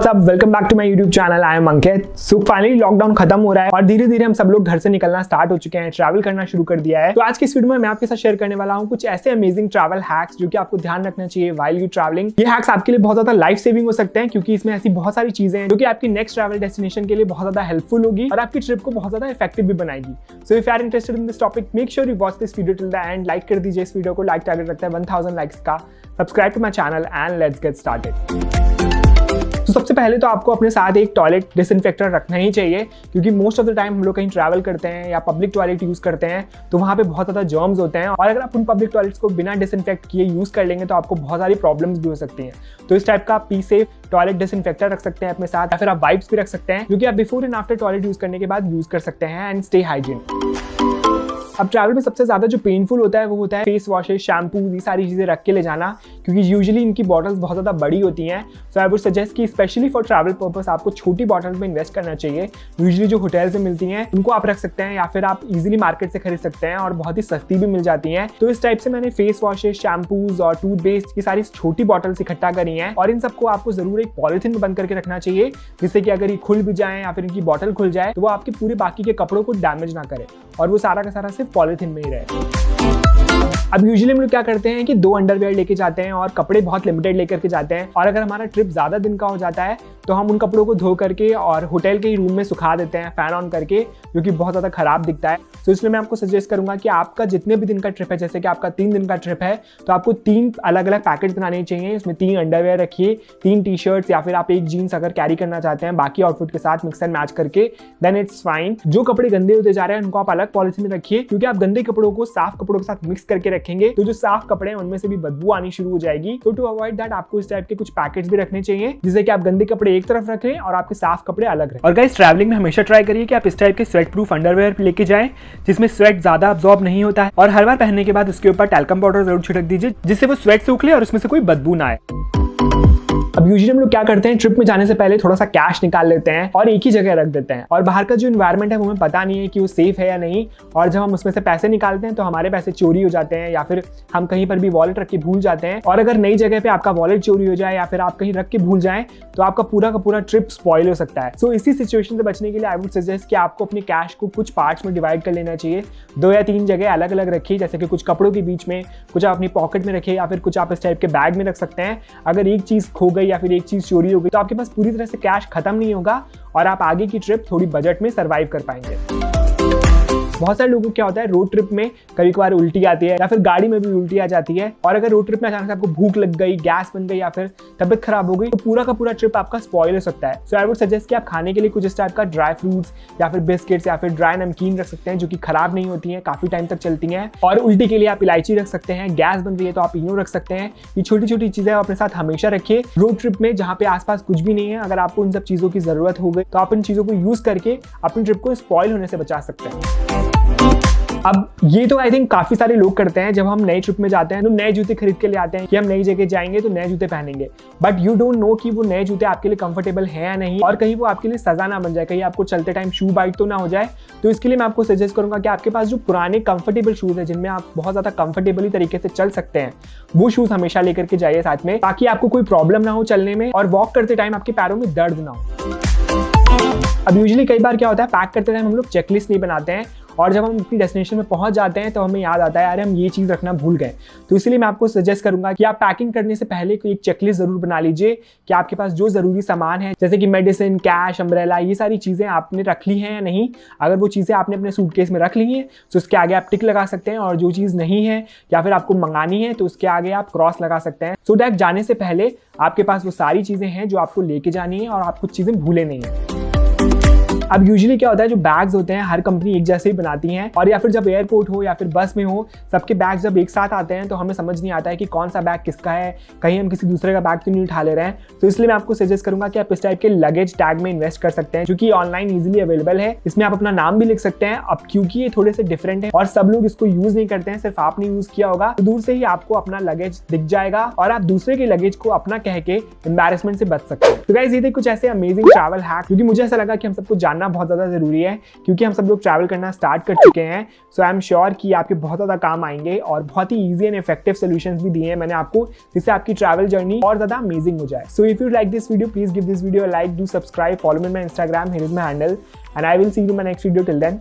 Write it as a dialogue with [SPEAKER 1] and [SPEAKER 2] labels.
[SPEAKER 1] WhatsApp, welcome back to my YouTube channel. I am Ankit. So finally lockdown खत्म हो रहा है और धीरे धीरे हम सब लोग घर से निकलना स्टार्ट हो चुके हैं, ट्रैवल करना शुरू कर दिया है। तो आज की इस वीडियो में मैं आपके साथ शेयर करने वाला हूं कुछ ऐसे अमेजिंग ट्रैवल हैक्स जो कि आपको ध्यान रखना चाहिए व्हाइल यू ट्रैवलिंग। ये हैक्स आपके लिए बहुत ज्यादा लाइफ सेविंग हो सकते हैं क्योंकि इसमें ऐसी बहुत सारी चीजें हैं जो कि आपकी नेक्स्ट ट्रैवल डेस्टिनेशन के लिए बहुत ज्यादा हेल्पफुल होगी और आपकी ट्रिप को बहुत ज्यादा इफेक्टिव भी बनाएगी। So if you are interested in this topic, make sure you watch this video till the end. Like कर दीजिए इस वीडियो को, लाइक टारगेट रखता है 1000 लाइक्स का। Subscribe to my channel and let's get started. तो सबसे पहले तो आपको अपने साथ एक टॉयलेट डिसइंफेक्टर रखना ही चाहिए क्योंकि मोस्ट ऑफ द टाइम हम लोग कहीं ट्रैवल करते हैं या पब्लिक टॉयलेट यूज करते हैं तो वहाँ पे बहुत ज़्यादा जर्म्स होते हैं और अगर आप उन पब्लिक टॉयलेट्स को बिना डिसइंफेक्ट किए यूज कर लेंगे तो आपको बहुत सारी प्रॉब्लम्स भी हो सकती हैं। तो इस टाइप का आप पी सेफ टॉयलेट डिसइंफेक्टर रख सकते हैं अपने साथ, या फिर आप वाइप्स भी रख सकते हैं जो कि आप before and after toilet use करने के बाद यूज कर सकते हैं एंड स्टे हाइजीन। अब ट्रैवल में सबसे ज्यादा जो पेनफुल होता है वो होता है फेस वॉशेस, शैम्पू, ये सारी चीजें रख के ले जाना क्योंकि यूजुअली इनकी बॉटल्स बहुत ज्यादा बड़ी होती हैं। सो आई वुड सजेस्ट कि स्पेशली फॉर ट्रैवल पर्पस आपको छोटी बॉटल्स में इन्वेस्ट करना चाहिए। यूजुअली जो होटल्स में मिलती हैं उनको आप रख सकते हैं या फिर आप इजीली मार्केट से खरीद सकते हैं और बहुत ही सस्ती भी मिल जाती हैं। तो इस टाइप से मैंने फेस वॉशेस, शैम्पूज और टूथपेस्ट की सारी छोटी बॉटल्स इकट्ठा करी हैं और इन सबको आपको जरूर एक पॉलिथीन में बंद करके रखना चाहिए जिससे कि अगर ये खुल भी जाए या फिर इनकी बॉटल खुल जाए तो वो आपके पूरे बाकी के कपड़ों को डैमेज ना करे और वो सारा का सारा सिर्फ पॉलिथीन में ही रहे। अब यूजुअली हम लोग क्या करते हैं कि 2 अंडरवियर लेके जाते हैं और कपड़े बहुत लिमिटेड लेकर के जाते हैं और अगर हमारा ट्रिप ज़्यादा दिन का हो जाता है तो हम उन कपड़ों को धो करके और होटल के ही रूम में सुखा देते हैं फैन ऑन करके, जो कि बहुत ज़्यादा खराब दिखता है। तो इसलिए मैं आपको सजेस्ट करूंगा कि आपका जितने भी दिन का ट्रिप है, जैसे कि आपका 3 दिन का ट्रिप है तो आपको 3 अलग अलग पैकेट बनाने चाहिए। इसमें 3 अंडरवियर रखिए, 3 टी शर्ट्स या फिर आप एक जीन्स अगर कैरी करना चाहते हैं बाकी आउटफिट के साथ मिक्स एंड मैच करके, देन इट्स फाइन। जो कपड़े गंदे होते जा रहे हैं उनको आप अलग पॉलिथीन में रखिए क्योंकि आप गंदे कपड़ों को साफ कपड़ों के साथ मिक्स करके रखेंगे तो जो साफ कपड़े हैं उनमें से भी बदबू आनी शुरू हो जाएगी। तो टू अवॉइड दैट आपको इस टाइप के कुछ पैकेट्स भी रखने चाहिए जिससे कि आप गंदे कपड़े एक तरफ रखें और आपके साफ कपड़े अलग रखें। और गाइस, ट्रैवलिंग में हमेशा ट्राई करिए कि आप इस टाइप के स्वेट प्रूफ अंडरवियर लेके जाएं जिसमें स्वेट ज्यादा अब्सॉर्ब नहीं होता है और हर बार पहनने के बाद उसके ऊपर टैल्कम पाउडर जरूर छिड़क दीजिए जिससे वो स्वेट सूख ले और उसमें से कोई बदबू ना आए। अब यूजुअली हम लोग क्या करते हैं, ट्रिप में जाने से पहले थोड़ा सा कैश निकाल लेते हैं और एक ही जगह रख देते हैं और बाहर का जो इन्वायरमेंट है वो हमें पता नहीं है कि वो सेफ है या नहीं, और जब हम उसमें से पैसे निकालते हैं तो हमारे पैसे चोरी हो जाते हैं या फिर हम कहीं पर भी वॉलेट रख के भूल जाते हैं। और अगर नई जगह पे आपका वॉलेट चोरी हो जाए या फिर आप कहीं रख के भूल जाएं तो आपका पूरा का पूरा ट्रिप स्पॉइल हो सकता है। सो इसी सिचुएशन से बचने के लिए आई वुड सजेस्ट कि आपको अपने कैश को कुछ पार्ट्स में डिवाइड कर लेना चाहिए। 2 या 3 जगह अलग अलग रखिए, जैसे कि कुछ कपड़ों के बीच में, कुछ आप अपनी पॉकेट में रखिए या फिर कुछ आप इस टाइप के बैग में रख सकते हैं। अगर एक चीज खो गई या फिर एक चीज चोरी हो गई तो आपके पास पूरी तरह से कैश खत्म नहीं होगा और आप आगे की ट्रिप थोड़ी बजट में सरवाइव कर पाएंगे। बहुत सारे लोगों को क्या होता है, रोड ट्रिप में कभी कभार उल्टी आती है या फिर गाड़ी में भी उल्टी आ जाती है और अगर रोड ट्रिप में अचानक से आपको भूख लग गई, गैस बन गई या फिर तबियत खराब हो गई तो पूरा का पूरा ट्रिप आपका स्पॉइल हो सकता है। सो आई वुड सजेस्ट कि आप खाने के लिए कुछ इस टाइप का ड्राई फ्रूट्स या फिर बिस्किट्स या फिर ड्राई नमकीन रख सकते हैं जो कि खराब नहीं होती हैं, काफी टाइम तक चलती हैं। और उल्टी के लिए आप इलायची रख सकते हैं, गैस बन रही है तो आप इनो रख सकते हैं। ये छोटी छोटी चीजें आप अपने साथ हमेशा रखिए रोड ट्रिप में जहाँ पे आसपास कुछ भी नहीं है। अगर आपको इन सब चीजों की जरूरत हो गई तो आप इन चीजों को यूज करके अपनी ट्रिप को स्पॉइल होने से बचा सकते हैं। अब ये तो आई थिंक काफी सारे लोग करते हैं, जब हम नई ट्रिप में जाते हैं तो नए जूते खरीद के ले आते हैं कि हम नई जगह जाएंगे तो नए जूते पहनेंगे, बट यू डोंट नो कि वो नए जूते आपके लिए कंफर्टेबल है या नहीं और कहीं वो आपके लिए सजा ना बन जाए, कहीं आपको चलते टाइम शू बाइट तो ना हो जाए। तो इसके लिए मैं आपको सजेस्ट करूंगा कि आपके पास जो पुराने कंफर्टेबल शूज है जिनमें आप बहुत ज्यादा कंफर्टेबली तरीके से चल सकते हैं वो शूज हमेशा लेकर के जाइए साथ में, ताकि आपको कोई प्रॉब्लम ना हो चलने में और वॉक करते टाइम आपके पैरों में दर्द ना हो। अब यूजुअली कई बार क्या होता है, पैक करते टाइम हम लोग चेकलिस्ट नहीं बनाते हैं और जब हम अपनी डेस्टिनेशन में पहुंच जाते हैं तो हमें याद आता है यार हम ये चीज़ रखना भूल गए। तो इसलिए मैं आपको सजेस्ट करूंगा कि आप पैकिंग करने से पहले एक चेकलिस्ट जरूर बना लीजिए कि आपके पास जो जरूरी सामान है जैसे कि मेडिसिन, कैश, अम्ब्रेला, ये सारी चीज़ें आपने रख ली हैं या नहीं। अगर वो चीज़ें आपने अपने सूटकेस में रख ली हैं तो उसके आगे आप टिक लगा सकते हैं और जो चीज़ नहीं है या फिर आपको मंगानी है तो उसके आगे आप क्रॉस लगा सकते हैं। सो दैट जाने से पहले आपके पास वो सारी चीज़ें हैं जो आपको लेके जानी है और आप कुछ चीज़ें भूले नहीं है। अब यूजुअली क्या होता है, जो बैग्स होते हैं हर कंपनी एक जैसे ही बनाती हैं और या फिर जब एयरपोर्ट हो या फिर बस में हो सबके बैग्स जब एक साथ आते हैं तो हमें समझ नहीं आता है कि कौन सा बैग किसका है, कहीं हम किसी दूसरे का बैग तो नहीं उठा ले रहे हैं। तो इसलिए मैं आपको सजेस्ट करूंगा कि आप इस टाइप के लगेज टैग में इन्वेस्ट कर सकते हैं जो कि ऑनलाइन ईजिली अवेलेबल है। इसमें आप अपना नाम भी लिख सकते हैं। अब क्योंकि ये थोड़े से डिफरेंट है और सब लोग इसको यूज नहीं करते हैं, सिर्फ आपने यूज किया होगा तो दूर से ही आपको अपना लगेज दिख जाएगा और आप दूसरे के लगेज को अपना कह के एम्बैरेसमेंट से बच सकते हैं। तो गाइस, ये थे कुछ ऐसे अमेजिंग ट्रैवल हैक क्योंकि मुझे ऐसा लगा कि हम सबको जानना जानना बहुत ज़्यादा ज़रूरी है, क्योंकि हम सब लोग ट्रैवल करना स्टार्ट कर चुके हैं। सो आई एम श्योर कि आपके बहुत ज़्यादा काम आएंगे और बहुत ही ईजी एंड इफेक्टिव सोल्यूशंस भी दिए हैं मैंने आपको, जिससे आपकी ट्रैवल जर्नी और ज़्यादा अमेजिंग हो जाए। सो if you like this video, please give this video a like, do subscribe, follow me on my Instagram, here is my handle, and I will see you in my next video. Till then,